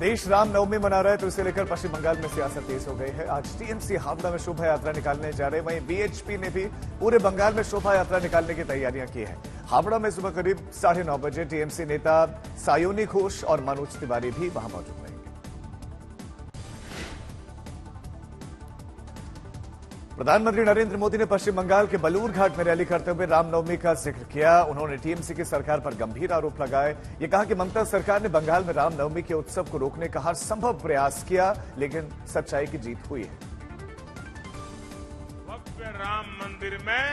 देश रामनवमी मना रहा है, तो इसे लेकर पश्चिम बंगाल में सियासत तेज हो गई है। आज टीएमसी हावड़ा में शोभा यात्रा निकालने जा रहे, वहीं बीएचपी ने भी पूरे बंगाल में शोभा यात्रा निकालने की तैयारियां की है। हावड़ा में सुबह करीब 9:30 बजे टीएमसी नेता सायोनी घोष और मनोज तिवारी भी वहां मौजूद रहेंगे। प्रधानमंत्री नरेंद्र मोदी ने पश्चिम बंगाल के बलूरघाट में रैली करते हुए रामनवमी का जिक्र किया। उन्होंने टीएमसी की सरकार पर गंभीर आरोप लगाए। ये कहा कि ममता सरकार ने बंगाल में रामनवमी के उत्सव को रोकने का हर संभव प्रयास किया, लेकिन सच्चाई की जीत हुई है। भव्य राम मंदिर में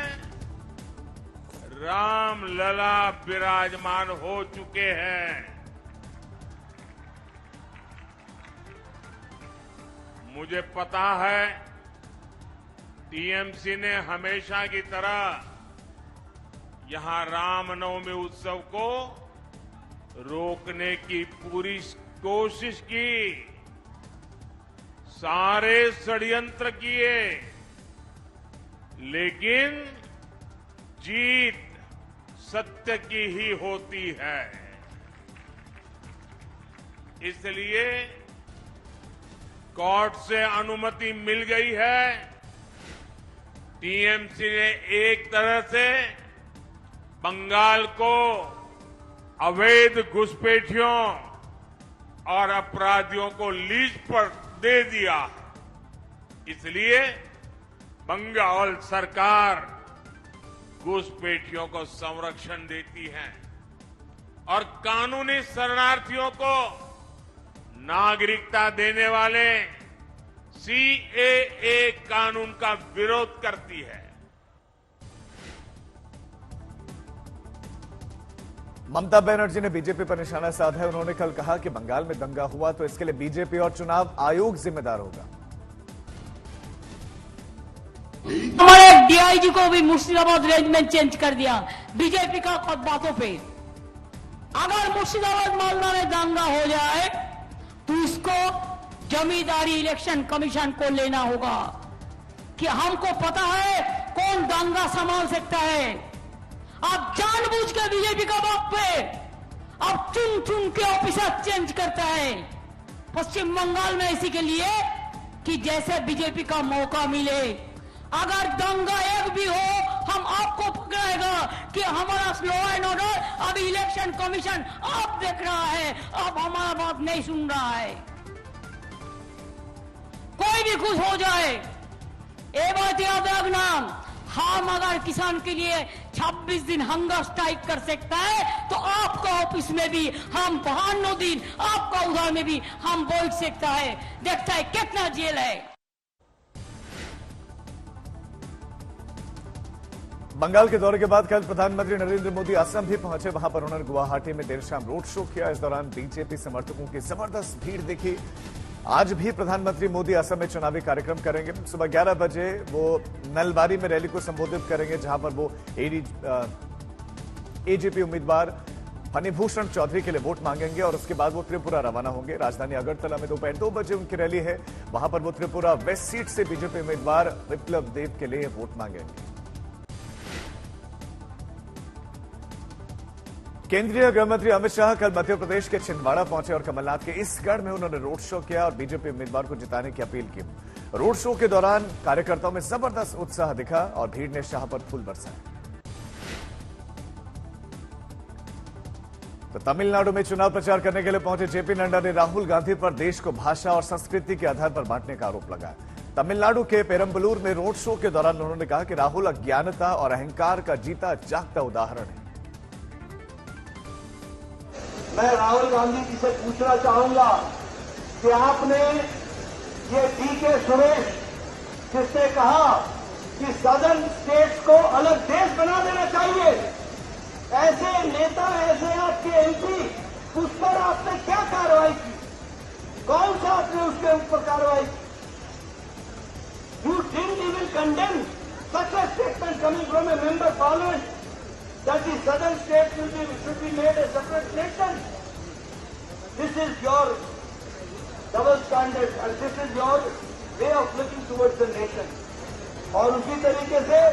राम लला विराजमान हो चुके हैं। मुझे पता है टीएमसी ने हमेशा की तरह यहां रामनवमी उत्सव को रोकने की पूरी कोशिश की, सारे षड्यंत्र किए, लेकिन जीत सत्य की ही होती है। इसलिए कोर्ट से अनुमति मिल गई है। टीएमसी ने एक तरह से बंगाल को अवैध घुसपैठियों और अपराधियों को लीज पर दे दिया। इसलिए बंगाल सरकार घुसपैठियों को संरक्षण देती है और कानूनी शरणार्थियों को नागरिकता देने वाले सीएए कानून का विरोध करती है। ममता बनर्जी ने बीजेपी पर निशाना साधा है। उन्होंने कल कहा कि बंगाल में दंगा हुआ तो इसके लिए बीजेपी और चुनाव आयोग जिम्मेदार होगा। हमारे डीआईजी को भी मुर्शिदाबाद रेंज में चेंज कर दिया बीजेपी का बातों पे। अगर मुर्शिदाबाद मालदा में दंगा हो जाए तो इसको जमींदारी इलेक्शन कमीशन को लेना होगा कि हमको पता है कौन दंगा संभाल सकता है। आप जानबूझ के बीजेपी का बात पे अब चुन चुन के ऑफिसर चेंज करता है पश्चिम बंगाल में, इसी के लिए कि जैसे बीजेपी का मौका मिले। अगर दंगा एक भी हो हम आपको पकड़ाएगा कि हमारा लॉ एंड ऑर्डर अभी इलेक्शन कमीशन आप देख रहा है, अब हमारा बात नहीं सुन रहा है। कोई भी खुश हो जाए, ये बात याद रखना, हम अगर किसान के लिए 26 दिन हंगर स्ट्राइक कर सकता है तो आपका ऑफिस में भी हम 52 दिन, आपका उधार में भी हम बैठ सकता है। देखता है कितना जेल है। बंगाल के दौरे के बाद कल प्रधानमंत्री नरेंद्र मोदी असम भी पहुंचे। वहां पर उन्होंने गुवाहाटी में देर शाम रोड शो किया। इस दौरान बीजेपी समर्थकों की जबरदस्त भीड़ दिखी। आज भी प्रधानमंत्री मोदी असम में चुनावी कार्यक्रम करेंगे। सुबह 11 बजे वो नलबारी में रैली को संबोधित करेंगे, जहां पर वो एजेपी उम्मीदवार फणिभूषण चौधरी के लिए वोट मांगेंगे और उसके बाद वो त्रिपुरा रवाना होंगे। राजधानी अगरतला में दोपहर 2 बजे उनकी रैली है। वहां पर वो त्रिपुरा वेस्ट सीट से बीजेपी उम्मीदवार विप्लव देव के लिए वोट मांगेंगे। केंद्रीय गृहमंत्री अमित शाह कल मध्य प्रदेश के छिंदवाड़ा पहुंचे और कमलनाथ के इस गढ़ में उन्होंने रोड शो किया और बीजेपी उम्मीदवार को जिताने की अपील की। रोड शो के दौरान कार्यकर्ताओं में जबरदस्त उत्साह दिखा और भीड़ ने शाह पर फूल बरसाए। तो तमिलनाडु में चुनाव प्रचार करने के लिए पहुंचे जेपी नड्डा ने राहुल गांधी पर देश को भाषा और संस्कृति के आधार पर बांटने का आरोप लगाया। तमिलनाडु के पेरम्बलूर में रोड शो के दौरान उन्होंने कहा कि राहुल अज्ञानता और अहंकार का जीता जागता उदाहरण है। मैं राहुल गांधी जी से पूछना चाहूंगा कि आपने ये डीके सुरेश जिसने कहा कि सदर्न स्टेट्स को अलग देश बना देना चाहिए, ऐसे नेता, ऐसे आपके एमपी, उस पर आपने क्या कार्रवाई की? कौन सा आपने उसके ऊपर कार्रवाई की? You didn't even condemn such a statement coming from A member parliament that the southern states should be made a separate nation. This is your double standard and this is your way of looking towards the nation. और उसी तरीके से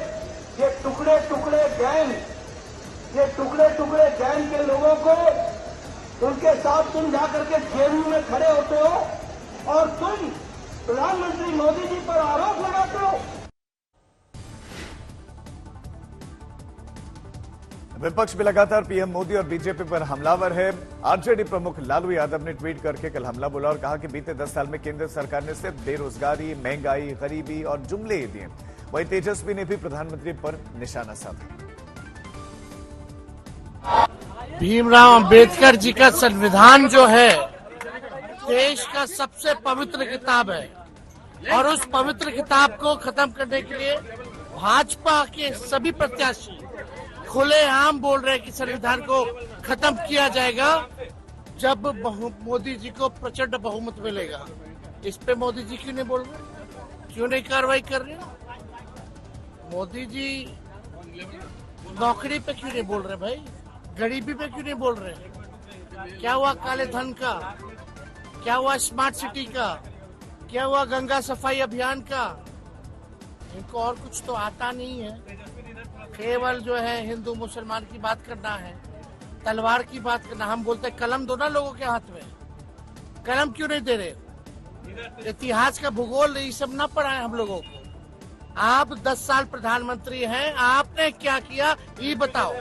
ये टुकड़े टुकड़े gang के लोगों को उनके साथ तुम जाकर के जेल में खड़े होते हो और तुम प्रधानमंत्री मोदी जी पर आरोप लगाते हो। विपक्ष भी लगातार पीएम मोदी और बीजेपी पर हमलावर है। आरजेडी प्रमुख लालू यादव ने ट्वीट करके कल हमला बोला और कहा कि बीते 10 साल में केंद्र सरकार ने सिर्फ बेरोजगारी, महंगाई, गरीबी और जुमले ही दिए। वहीं तेजस्वी ने भी प्रधानमंत्री पर निशाना साधा। भीमराव अंबेडकर जी का संविधान जो है देश का सबसे पवित्र किताब है और उस पवित्र किताब को खत्म करने के लिए भाजपा के सभी प्रत्याशी खुलेआम बोल रहे हैं कि संविधान को खत्म किया जाएगा जब मोदी जी को प्रचंड बहुमत मिलेगा। इस पे मोदी जी क्यों नहीं बोल रहे, क्यों नहीं कार्रवाई कर रहे? मोदी जी नौकरी पे क्यों नहीं बोल रहे भाई, गरीबी पे क्यों नहीं बोल रहे? क्या हुआ काले धन का, क्या हुआ स्मार्ट सिटी का, क्या हुआ गंगा सफाई अभियान का? इनको और कुछ तो आता नहीं है, केवल जो है हिंदू मुसलमान की बात करना है, तलवार की बात करना। हम बोलते कलम दो ना लोगों के हाथ में, कलम क्यों नहीं दे रहे? इतिहास का भूगोल ये सब ना पढ़ा है हम लोगों को। आप 10 साल प्रधानमंत्री हैं, आपने क्या किया ये बताओ।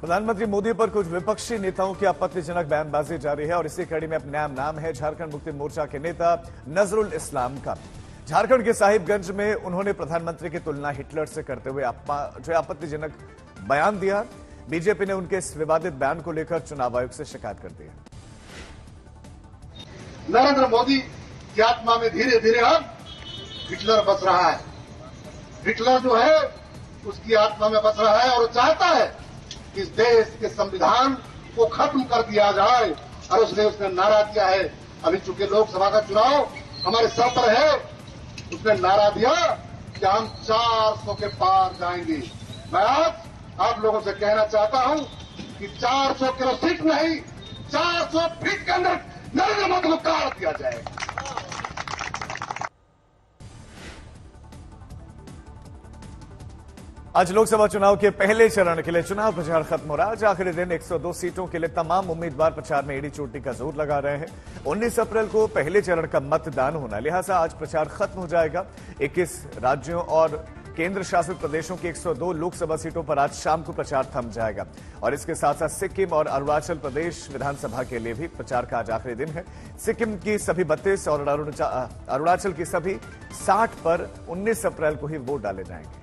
प्रधानमंत्री मोदी पर कुछ विपक्षी नेताओं की आपत्तिजनक बयानबाजी जारी है और इसी कड़ी में अपने नाम है झारखंड मुक्ति मोर्चा के नेता नजरुल इस्लाम का। झारखंड के साहिबगंज में उन्होंने प्रधानमंत्री की तुलना हिटलर से करते हुए जो आपत्तिजनक बयान दिया। बीजेपी ने उनके इस विवादित बयान को लेकर चुनाव आयोग से शिकायत कर दी है। नरेंद्र मोदी की आत्मा में धीरे धीरे अब हिटलर बस रहा है। हिटलर जो है उसकी आत्मा में बस रहा है और चाहता है कि इस देश के संविधान को खत्म कर दिया जाए और उसने नारा दिया है। अभी चूंकि लोकसभा का चुनाव हमारे सर पर है, उसने नारा दिया कि हम 400 के पार जाएंगे। मैं आज आप लोगों से कहना चाहता हूं कि 400 किलो सीट नहीं, 400 फीट के अंदर नरेंद्र मोदी को काट दिया जाएगा। आज लोकसभा चुनाव के पहले चरण के लिए चुनाव प्रचार खत्म हो रहा है। आज आखिरी दिन 102 सीटों के लिए तमाम उम्मीदवार प्रचार में एड़ी चोटी का जोर लगा रहे हैं। 19 अप्रैल को पहले चरण का मतदान होना, लिहाजा आज प्रचार खत्म हो जाएगा। 21 राज्यों और केंद्र शासित प्रदेशों की 102 लोकसभा सीटों पर आज शाम को प्रचार थम जाएगा और इसके साथ साथ सिक्किम और अरुणाचल प्रदेश विधानसभा के लिए भी प्रचार का आज आखिरी दिन है। सिक्किम की सभी 32 और अरुणाचल की सभी 60 पर 19 अप्रैल को ही वोट डाले जाएंगे।